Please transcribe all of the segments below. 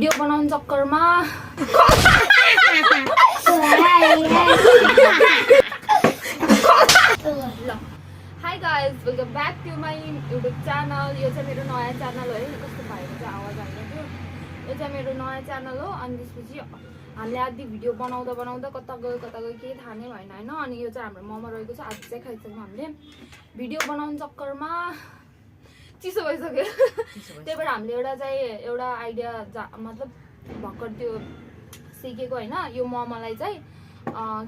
Video बनाउने चक्करमा hi guys, welcome back to my YouTube channel. यो चाहिँ मेरो नयाँ च्यानल हो है। कस्तो भएको चाहिँ आवाज आउँदैन थियो। यो चाहिँ मेरो नयाँ च्यानल हो। अनि त्यसपछि हामीले आदि भिडियो बनाउँदा बनाउँदा कता गयो केही थाहा नै भएन होइन। अनि यो चाहिँ हाम्रो मोमो रहेको छ। आज चाहिँ खाइसक्यौँ हामीले। भिडियो बनाउने चक्करमा चिसो भइसक्यो। त्यही भएर हामीले एउटा आइडिया मतलब भर्खर त्यो सिकेको होइन। यो मोमोलाई चाहिँ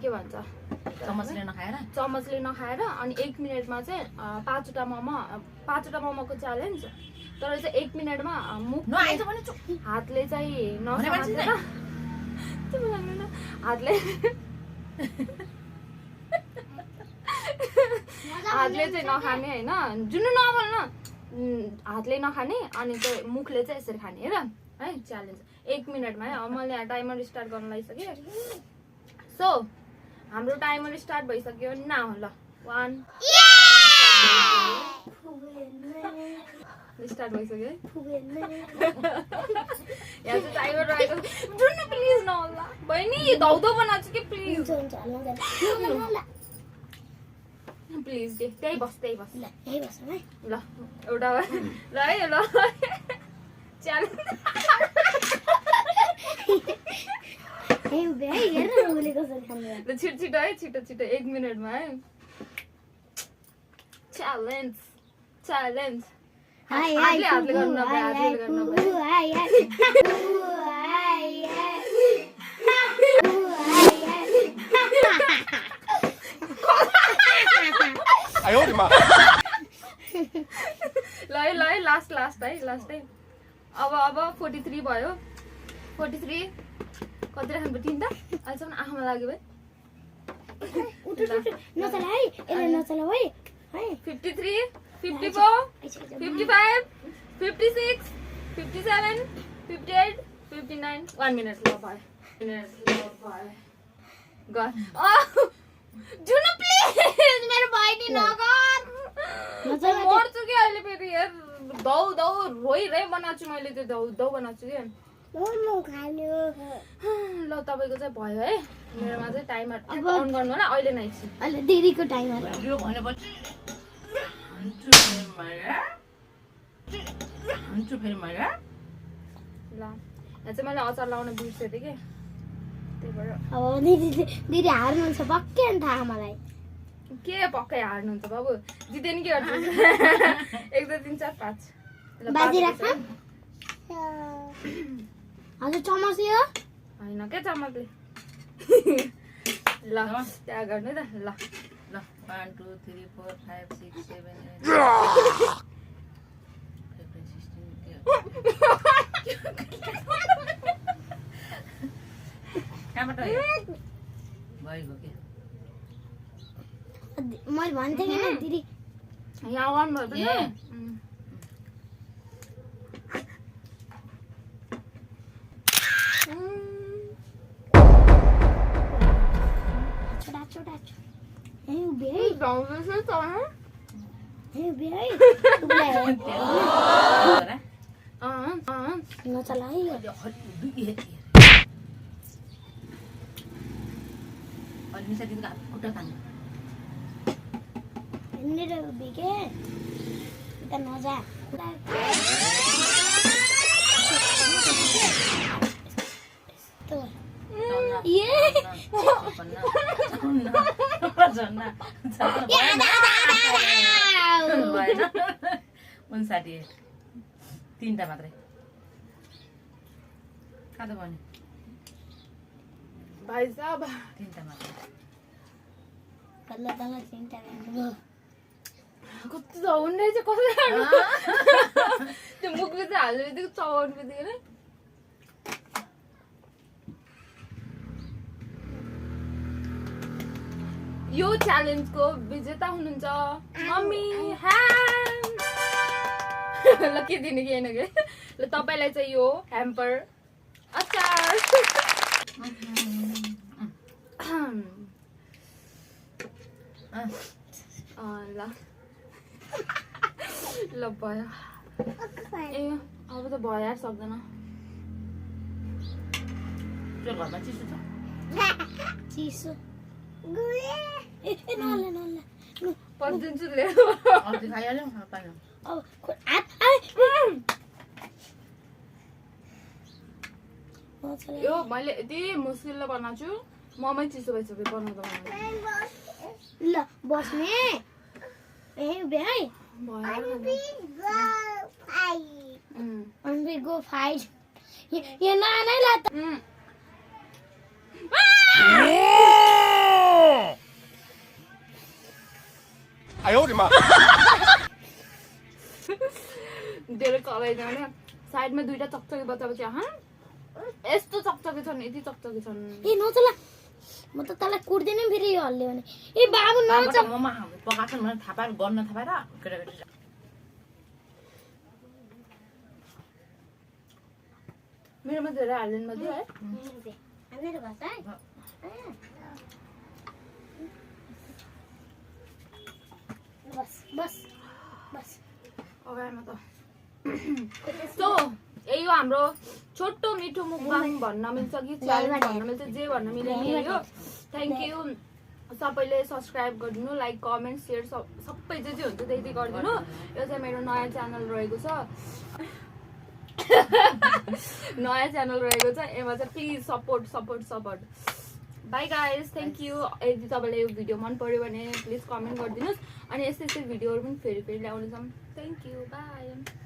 के भन्छ, चमचले नखाएर अनि 1 मिनटमा चाहिँ 5वटा मोमोको च्यालेन्ज। तर चाहिँ 1 मिनटमा मुख हातले चाहिँ नसमातेर हातले चाहिँ नखाने होइन, जुन नभन हातले नखाने अनि चाहिँ मुखले चाहिँ यसरी खाने हेर है। च्यालेन्ज 1 मिनटमा है। मैले यहाँ टाइमर स्टार्ट गर्न लागिसकेँ। सो हाम्रो टाइमर स्टार्ट भइसक्यो न। ल 1 स्टार्ट भइसक्यो है। यहाँ चाहिँ टाइमर रहेको। जुन प्लिज नहोला बहिनी, धौधो बनाउँछु कि प्लिज प्लिज दे। त्यही बस ल एउटा ल है। ल च्यालेन्ज छिटो है, छिटो 1 मिनटमा है। च्यालेन्ज हातले गर्नु नपाए। ल है लास्ट है। अब 43 भयो। 43 कति राख्नु पर्यो? 3 त अहिलेसम्म आँखामा लाग्यो भाइ। 53 54 55 56 57 58 59 1 मिनट ल भयो। जुन प्लिज मेरो बहिनी नगर, मर्छु कि अहिले फेरि। हेर दौ रोइ बनाउँछु मैले। त्यो दौ बनाउँछु कि ल तपाईँको चाहिँ भयो है। मेरोमा चाहिँ टाइमर अन गर्नु होला अहिले नै। अहिले दिदीको टाइमर यो भनेपछि हन्छु फेरि मैले। ल यहाँ चाहिँ मैले अचार लाउन बिर्सेँ कि, त्यही भएर अब दिदी हार्नुहुन्छ पक्कै नि थाहा मलाई। के पक्कै हार्नुहुन्छ बाबु? जिते नि के गर्छ? 1 2 3 4 5 हजुर चमच यो होइन क्या चमचले। ल त्यहाँ गर्नु त। ल 1 2 3 4 5 6 7 8 कहाँबाट भइगयो के? मैले भन्थेँ कि दिदी यहाँ आउनु भयो त। तीनटा मात्रै कता बन्यो भाइ साहब? 3टा मात्रै। कति चौन रहेछ। कसरी त्यो मुखले चाहिँ हाल्ने बित्तिकै चौन बित्तिकै नै। यो च्यालेन्जको विजेता हुनुहुन्छ मम्मी ह्याम। ल के दिने कि होइन के? ल तपाईँलाई चाहिँ यो ह्याम्पर अचार। ल भयो। ए अब त भयो यार, सक्दैन। त्यो घरमा चिसो छ चिसो ए नल्ला नल्ला पस्दिन्छु ले अस्ति खाइहाल्यो पाइन अब यो मैले यति मुस्किलले बनाउँछु ममै चिसो भइसक्यो बनाउँदा ल बस्ने ए भाइ and we go fight ये ना नहीं लाता धेरै कराइ जाने साइडमा दुईटा चकचकी बच्चा बच्चा यस्तो चकचकी छन् यति चकचकी छन् ए नचला म त तलाई कुट्दिनँ फेरि यो हल्ले भने ए बाबु नच मोमो पकाएको छ भने थाहा पाएर गर्न थाहा पाएर केटाकेटी मेरोमा धेरै हाल्दैन मध्ये है मेरो भाषा बस बस बस अगाडिमा त सो यही हो हाम्रो छोटो मिठो मुखबाङ भन्न मिल्छ कि च्यालेन्ज भन्न मिल्छ जे भन्न मिल्यो नि यो थ्याङ्क यू सबैले सब्सक्राइब गरिदिनु लाइक कमेन्ट सेयर सबै जे जे हुन्छ त्यति गरिदिनु यो चाहिँ मेरो नयाँ च्यानल रहेको छ नयाँ च्यानल रहेको छ यसमा चाहिँ please support support support by guys thank you यदि तपाईँलाई यो भिडियो मन पर्यो भने प्लिज कमेन्ट गरिदिनुहोस् अनि यस्तै यस्तै भिडियोहरू पनि फेरि फेरि ल्याउनेछौँ थ्याङ्क यू बाई